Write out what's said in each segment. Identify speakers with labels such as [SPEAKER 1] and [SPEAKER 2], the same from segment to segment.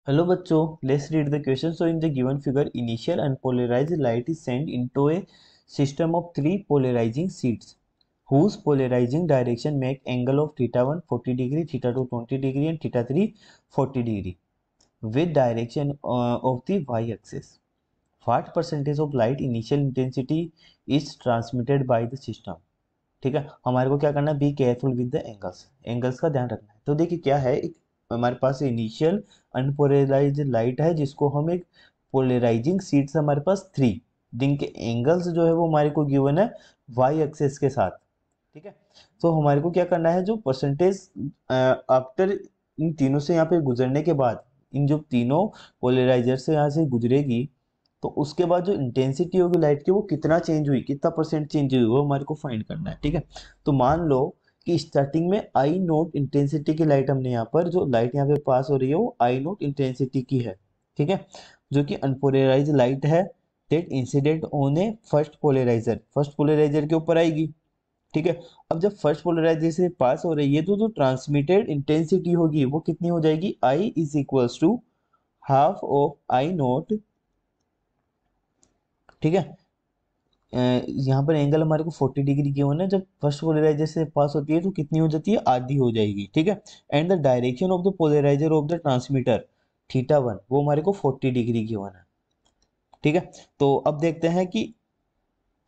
[SPEAKER 1] Hello बच्चों, let's read the question. So in the given figure, initial unpolarized light is sent into a system of three polarizing sheets whose polarizing direction make angle of theta 1 40 degree, theta 2 20 degree and theta 3 40 degree with direction of the y-axis. What percentage of light initial intensity is transmitted by the system? ठीक है, हमारे को क्या करना है, be careful with the angles का ध्यान रखना है। तो देखिए क्या है, एक हमारे पास इनिशियल अनपोलराइज लाइट है जिसको हम एक पोलराइजिंग शीट्स हमारे पास थ्री, जिनके एंगल्स जो है वो हमारे को गिवन है वाई एक्सेस के साथ। ठीक है, तो हमारे को क्या करना है, जो परसेंटेज आफ्टर इन तीनों से यहाँ पे गुजरने के बाद, इन जो तीनों पोलराइजर से यहाँ से गुजरेगी, तो उसके बाद जो इंटेंसिटी होगी लाइट की वो कितना चेंज हुई, कितना परसेंट चेंज हुई, वो हमारे को फाइंड करना है। ठीक है, तो मान लो कि स्टार्टिंग में आई नोट इंटेंसिटी की लाइट, हमने यहाँ पर जो लाइट यहाँ पे पास हो रही है वो आई नोट इंटेंसिटी की है। ठीक है, जो कि अनपोलराइज लाइट है, that incident on a first polariser के ऊपर आएगी। ठीक है, अब जब फर्स्ट पोलराइजर से पास हो रही है तो जो ट्रांसमिटेड इंटेंसिटी होगी वो कितनी हो जाएगी, I is equals to half of I naught. ठीक है, यहाँ पर एंगल हमारे को 40 डिग्री की होना है, जब फर्स्ट पोलराइजर से पास होती है तो कितनी हो जाती है, आधी हो जाएगी। ठीक है, and the direction of the polariser of the transmitter theta 1 वो हमारे को 40 डिग्री की होना है। ठीक है, तो अब देखते हैं कि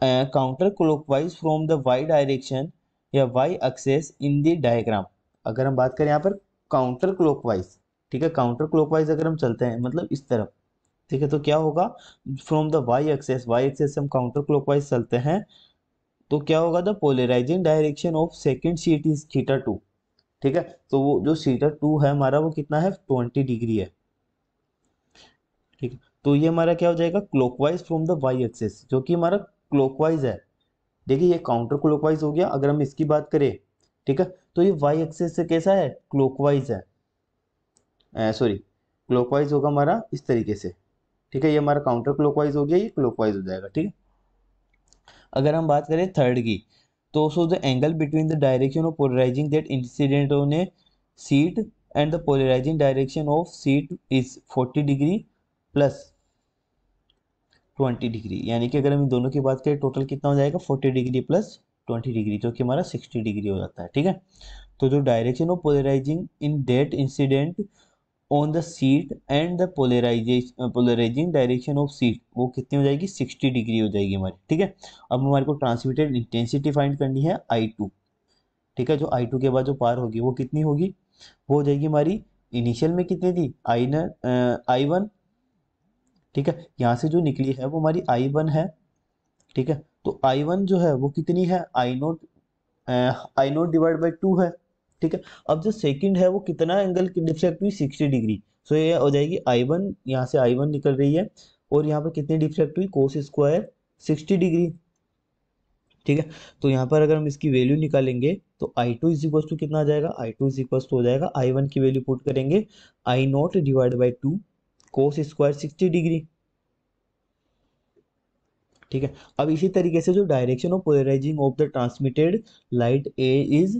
[SPEAKER 1] counter clockwise from the Y direction या Y axis in the diagram. अगर हम बात करें यहाँ पर काउंटर क्लॉकवाइज, ठीक है, काउंटर क्लॉकवाइज अगर हम चलते हैं मतलब इस तरफ, ठीक है, तो क्या होगा, फ्रॉम द वाई एक्सेस से हम काउंटर क्लॉकवाइज चलते हैं तो क्या होगा, the polarising direction of second sheet is theta 2। ठीक है, तो वो जो थीटा 2 है हमारा वो कितना है, 20 डिग्री है। ठीक है, तो ये हमारा क्या हो जाएगा, clockwise from the Y axis, जो कि हमारा क्लॉकवाइज है। देखिए ये काउंटर क्लॉकवाइज हो गया, अगर हम इसकी बात करें, ठीक है, तो ये वाई एक्सेस से कैसा है, क्लॉकवाइज है, सॉरी, क्लॉकवाइज होगा हमारा इस तरीके से। ठीक है, ये हमारा काउंटर क्लॉकवाइज हो गया, ये क्लॉकवाइज हो जाएगा। ठीक है, अगर हम बात करें थर्ड की, तो so the angle between the direction of polarising that incident on a sheet and the polarising direction of sheet is 40 degree plus 20 degree, यानी कि अगर हम इन दोनों की बात करें टोटल कितना हो जाएगा, 40 डिग्री प्लस 20 डिग्री, जो कि हमारा 60 डिग्री हो जाता है। ठीक है, तो जो direction of polarising in that incident on the sheet and the polarising direction of sheet वो कितनी हो जाएगी, 60 डिग्री हो जाएगी हमारी। ठीक है, अब हमारे को ट्रांसमिटेड इंटेंसिटी फाइंड करनी है I2। ठीक है, जो I2 के बाद जो पार होगी वो कितनी होगी, वो हो जाएगी हमारी, इनिशियल में कितनी थी, I1। ठीक है, यहाँ से जो निकली है वो हमारी I1 है। ठीक है, तो I1 जो है वो कितनी है, I0 डिवाइड बाई 2 है। ठीक है, अब जो सेकंड है वो कितना एंगल की डिफ्लेक्ट हुई, 60 डिग्री। सो ये हो जाएगी I1, यहाँ से I1 निकल रही है और यहाँ पर कितनी डिफ्लेक्ट हुई, कोस स्क्वायर 60 डिग्री। ठीक है, तो यहाँ पर अगर हम इसकी वैल्यू निकालेंगे तो I2 इज इक्वल टू कितना आ जाएगा, I2 इज इक्वल टू हो जाएगा, I1 की वैल्यू पुट करेंगे I0 divide by 2 cos square 60 degree. ठीक है, अब इसी तरीके से जो direction of polarising of the transmitted light a is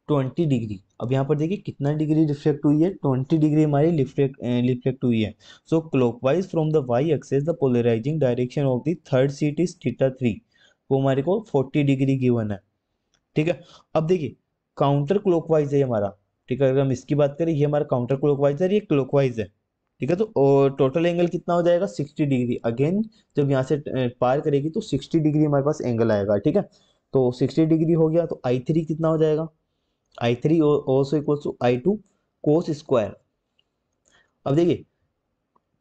[SPEAKER 1] 20 degree. अब यहाँ पर देखिए कितना डिग्री रिफ्लेक्ट हुई है, 20 डिग्री हमारी रिफ्लेक्ट हुई है। So clockwise from the Y axis the polarising direction of the third sheet is theta 3, वो हमारे को 40 डिग्री गिवन है। ठीक है, अब देखिए काउंटर क्लॉकवाइज है हमारा। ठीक है, अगर हम इसकी बात करें, ये हमारा काउंटर क्लॉकवाइज है, ये क्लॉकवाइज है। ठीक है, तो टोटल एंगल कितना हो जाएगा, 60 डिग्री। अगेन जब यहाँ से पार करेगी तो 60 डिग्री हमारे पास एंगल आएगा। ठीक है, तो 60 डिग्री हो गया तो I3 कितना हो जाएगा, I3 also equal to I2 cos square. अब देखिए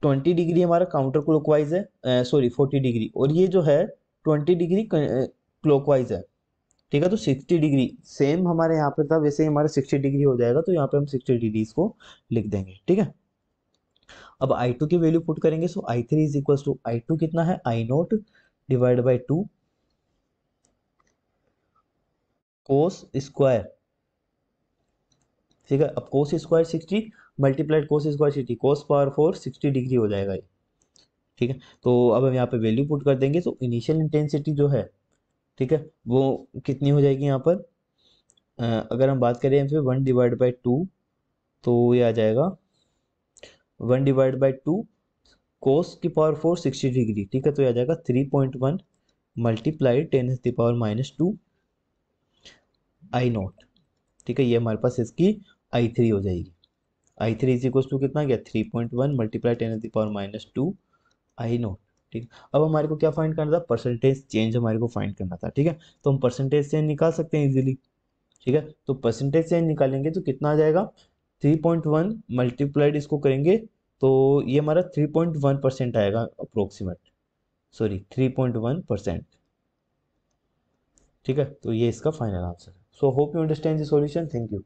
[SPEAKER 1] 20 डिग्री हमारा काउंटर क्लॉकवाइज है, सॉरी 40 डिग्री, और ये जो है 20 डिग्री क्लॉकवाइज है। ठीक है, तो 60 डिग्री सेम हमारे यहाँ पे था वैसे ही हमारा 60 डिग्री हो जाएगा, तो यहाँ पे हम 60 डिग्री इसको लिख देंगे। ठीक है, अब I2 की वैल्यू पुट करेंगे, सो I3 is equal to I2 कितना है, I0 divide by 2 cos square. ठीक है, अब कोस स्क्वायर 60 मल्टीप्लाइड कोस स्क्वायर 60, कोस पावर 4 60 डिग्री हो जाएगा ये। ठीक है, तो अब हम यहाँ पे वैल्यू पुट कर देंगे, तो इनिशियल इंटेंसिटी जो है, ठीक है, वो कितनी हो जाएगी यहाँ पर, अगर हम बात करें फिर 1 डिवाइड बाई 2, तो ये आ जाएगा 1 डिवाइड बाई 2 कोस की पावर 4 60 डिग्री, ठीक है, तो यह आ जाएगा 3.1 मल्टीप्लाई 10⁻², आई नॉट, ठीक है, ये हमारे पास इसकी I3 हो जाएगी। I3 इज इक्वल टू कितना गया 3.1 मल्टीप्लाई 10⁻², आई नॉट, ठीक है। अब हमारे को क्या फाइंड करना था, परसेंटेज चेंज हमारे को फाइंड करना था, ठीक है, तो हम परसेंटेज चेंज निकाल सकते हैं इजीली, ठीक है, तो परसेंटेज चेंज निकालेंगे तो कितना आ जाएगा 3.1 मल्टीप्लाइड इसको करेंगे तो ये हमारा 3.1% आएगा अप्रोक्सीमेट, सॉरी 3.1%, ठीक है, तो ये इसका फाइनल आंसर है। So hope you understand the solution, thank you.